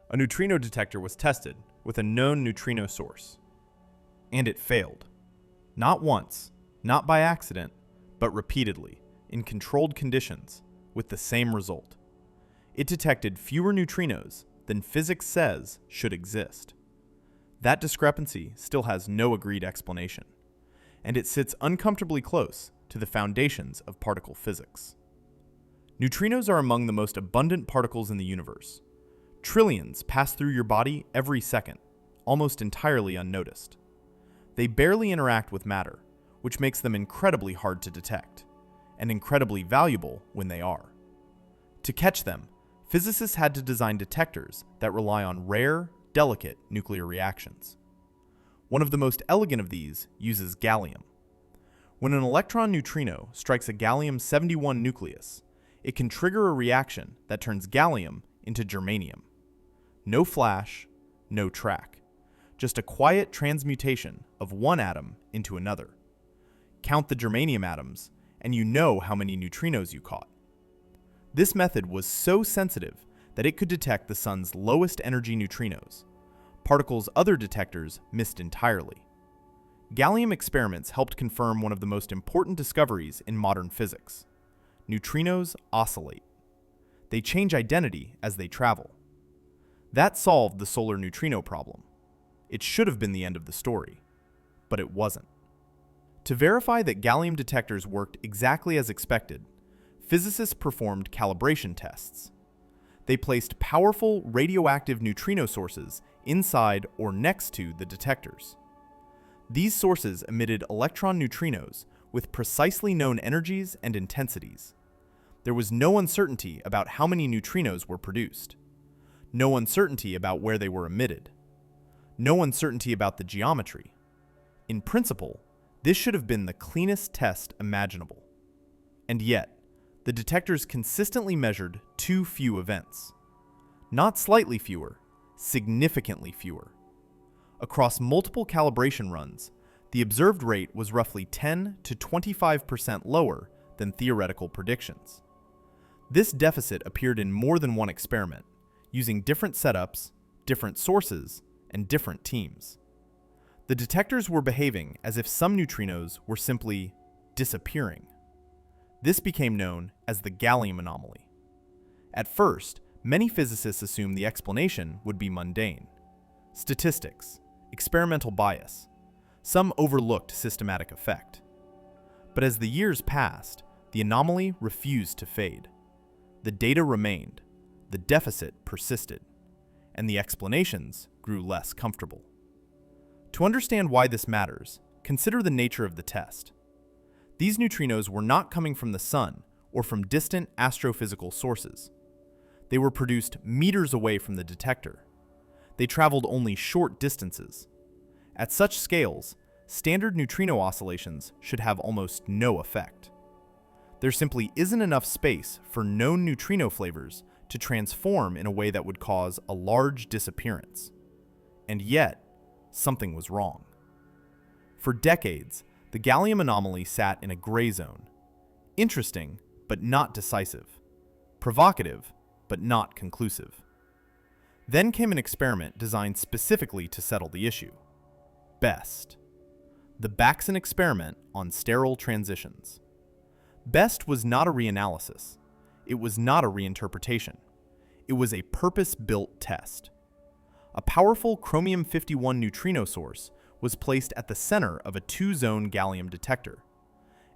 a neutrino detector was tested with a known neutrino source. And it failed. Not once, not by accident, but repeatedly, in controlled conditions, with the same result. It detected fewer neutrinos than physics says should exist. That discrepancy still has no agreed explanation, and it sits uncomfortably close to the foundations of particle physics. Neutrinos are among the most abundant particles in the universe. Trillions pass through your body every second, almost entirely unnoticed. They barely interact with matter, which makes them incredibly hard to detect, and incredibly valuable when they are. To catch them, physicists had to design detectors that rely on rare, delicate nuclear reactions. One of the most elegant of these uses gallium. When an electron neutrino strikes a gallium-71 nucleus, it can trigger a reaction that turns gallium into germanium. No flash, no track. Just a quiet transmutation of one atom into another. Count the germanium atoms, and you know how many neutrinos you caught. This method was so sensitive that it could detect the sun's lowest energy neutrinos, particles other detectors missed entirely. Gallium experiments helped confirm one of the most important discoveries in modern physics. Neutrinos oscillate. They change identity as they travel. That solved the solar neutrino problem. It should have been the end of the story, but it wasn't. To verify that gallium detectors worked exactly as expected, physicists performed calibration tests. They placed powerful radioactive neutrino sources inside or next to the detectors. These sources emitted electron neutrinos with precisely known energies and intensities. There was no uncertainty about how many neutrinos were produced. No uncertainty about where they were emitted. No uncertainty about the geometry. In principle, this should have been the cleanest test imaginable. And yet, the detectors consistently measured too few events. Not slightly fewer, significantly fewer. Across multiple calibration runs, the observed rate was roughly 10 to 25% lower than theoretical predictions. This deficit appeared in more than one experiment, using different setups, different sources, and different teams. The detectors were behaving as if some neutrinos were simply disappearing. This became known as the gallium anomaly. At first, many physicists assumed the explanation would be mundane. Statistics, experimental bias, some overlooked systematic effect. But as the years passed, the anomaly refused to fade. The data remained, the deficit persisted, and the explanations grew less comfortable. To understand why this matters, consider the nature of the test. These neutrinos were not coming from the sun or from distant astrophysical sources. They were produced meters away from the detector. They traveled only short distances. At such scales, standard neutrino oscillations should have almost no effect. There simply isn't enough space for known neutrino flavors to transform in a way that would cause a large disappearance. And yet, something was wrong. For decades, the gallium anomaly sat in a gray zone. Interesting, but not decisive. Provocative, but not conclusive. Then came an experiment designed specifically to settle the issue. BEST. The Baxen experiment on sterile transitions. BEST was not a reanalysis. It was not a reinterpretation. It was a purpose-built test. A powerful chromium-51 neutrino source was placed at the center of a two-zone gallium detector,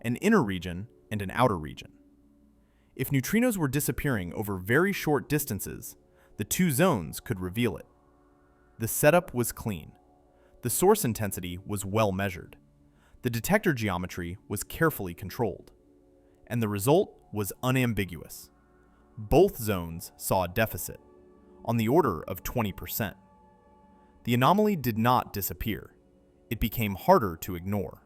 an inner region and an outer region. If neutrinos were disappearing over very short distances, the two zones could reveal it. The setup was clean. The source intensity was well measured. The detector geometry was carefully controlled. And the result was unambiguous. Both zones saw a deficit, on the order of 20%. The anomaly did not disappear. It became harder to ignore.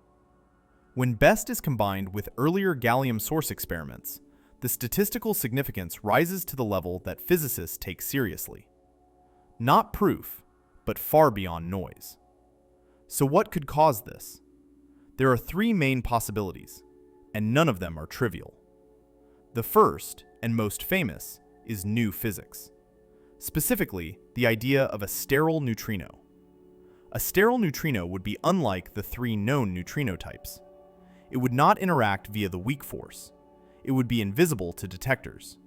When BEST is combined with earlier gallium source experiments, the statistical significance rises to the level that physicists take seriously. Not proof, but far beyond noise. So what could cause this? There are three main possibilities, and none of them are trivial. The first, and most famous, is new physics. specifically the idea of a sterile neutrino. A sterile neutrino would be unlike the three known neutrino types. It would not interact via the weak force. It would be invisible to detectors.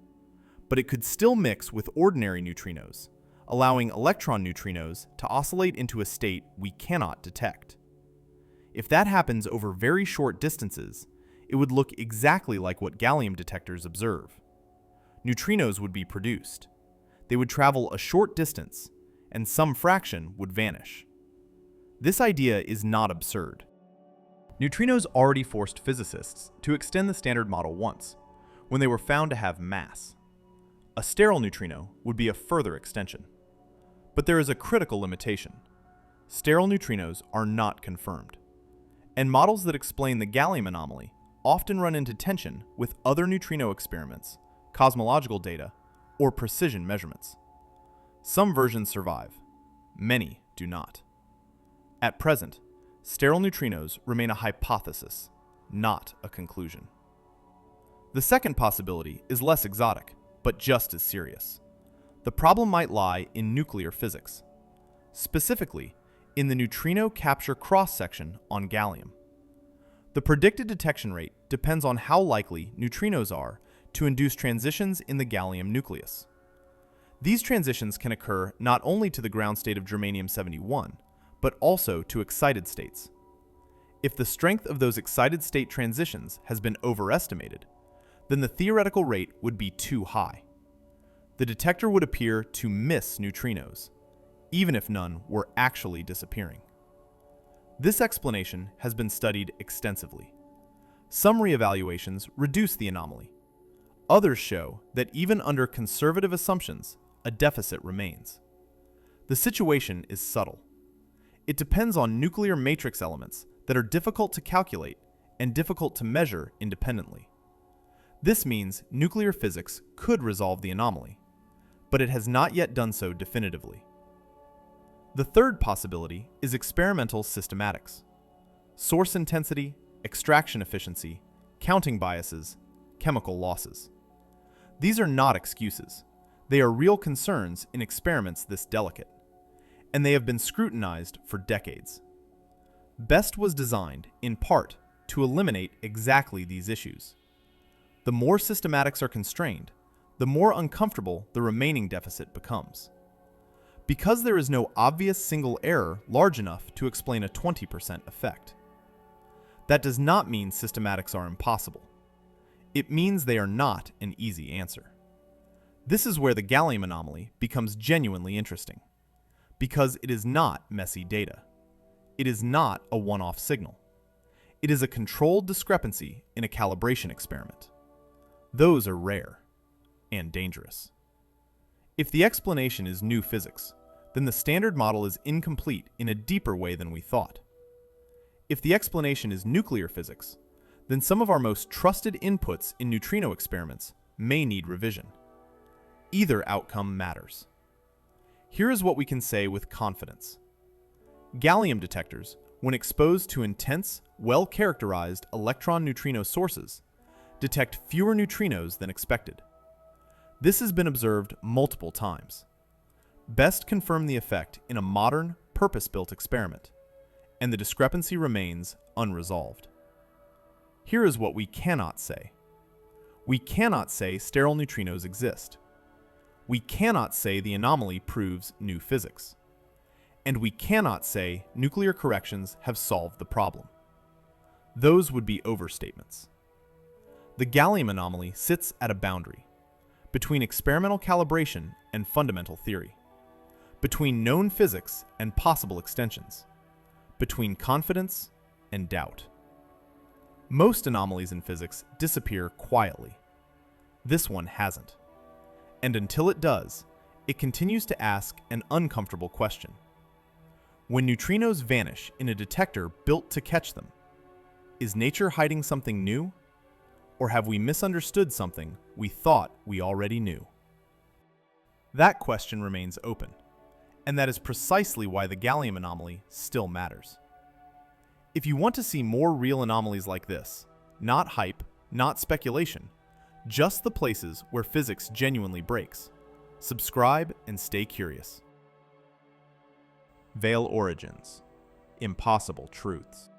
But it could still mix with ordinary neutrinos, allowing electron neutrinos to oscillate into a state we cannot detect. If that happens over very short distances, it would look exactly like what gallium detectors observe. Neutrinos would be produced. They would travel a short distance, and some fraction would vanish. This idea is not absurd. Neutrinos already forced physicists to extend the Standard Model once, when they were found to have mass. A sterile neutrino would be a further extension. But there is a critical limitation. Sterile neutrinos are not confirmed. And models that explain the gallium anomaly often run into tension with other neutrino experiments, cosmological data, or precision measurements. Some versions survive. Many do not. At present, sterile neutrinos remain a hypothesis, not a conclusion. The second possibility is less exotic, but just as serious. The problem might lie in nuclear physics, specifically in the neutrino capture cross-section on gallium. The predicted detection rate depends on how likely neutrinos are to induce transitions in the gallium nucleus. These transitions can occur not only to the ground state of germanium-71, but also to excited states. If the strength of those excited state transitions has been overestimated, then the theoretical rate would be too high. The detector would appear to miss neutrinos, even if none were actually disappearing. This explanation has been studied extensively. Some reevaluations reduce the anomaly. Others show that even under conservative assumptions, a deficit remains. The situation is subtle. It depends on nuclear matrix elements that are difficult to calculate and difficult to measure independently. This means nuclear physics could resolve the anomaly, but it has not yet done so definitively. The third possibility is experimental systematics. Source intensity, extraction efficiency, counting biases, chemical losses. These are not excuses. They are real concerns in experiments this delicate, and they have been scrutinized for decades. BEST was designed, in part, to eliminate exactly these issues. The more systematics are constrained, the more uncomfortable the remaining deficit becomes. Because there is no obvious single error large enough to explain a 20% effect. That does not mean systematics are impossible. It means they are not an easy answer. This is where the gallium anomaly becomes genuinely interesting, because it is not messy data. It is not a one-off signal. It is a controlled discrepancy in a calibration experiment. Those are rare and dangerous. If the explanation is new physics, then the standard model is incomplete in a deeper way than we thought. If the explanation is nuclear physics, then some of our most trusted inputs in neutrino experiments may need revision. Either outcome matters. Here is what we can say with confidence. Gallium detectors, when exposed to intense, well-characterized electron neutrino sources, detect fewer neutrinos than expected. This has been observed multiple times. BEST confirmed the effect in a modern, purpose-built experiment, and the discrepancy remains unresolved. Here is what we cannot say. We cannot say sterile neutrinos exist. We cannot say the anomaly proves new physics. And we cannot say nuclear corrections have solved the problem. Those would be overstatements. The gallium anomaly sits at a boundary between experimental calibration and fundamental theory, between known physics and possible extensions, between confidence and doubt. Most anomalies in physics disappear quietly. This one hasn't. And until it does, it continues to ask an uncomfortable question. When neutrinos vanish in a detector built to catch them, is nature hiding something new? Or have we misunderstood something we thought we already knew? That question remains open, and that is precisely why the gallium anomaly still matters. If you want to see more real anomalies like this, not hype, not speculation, just the places where physics genuinely breaks, Subscribe and stay curious. Veil Origins. Impossible Truths.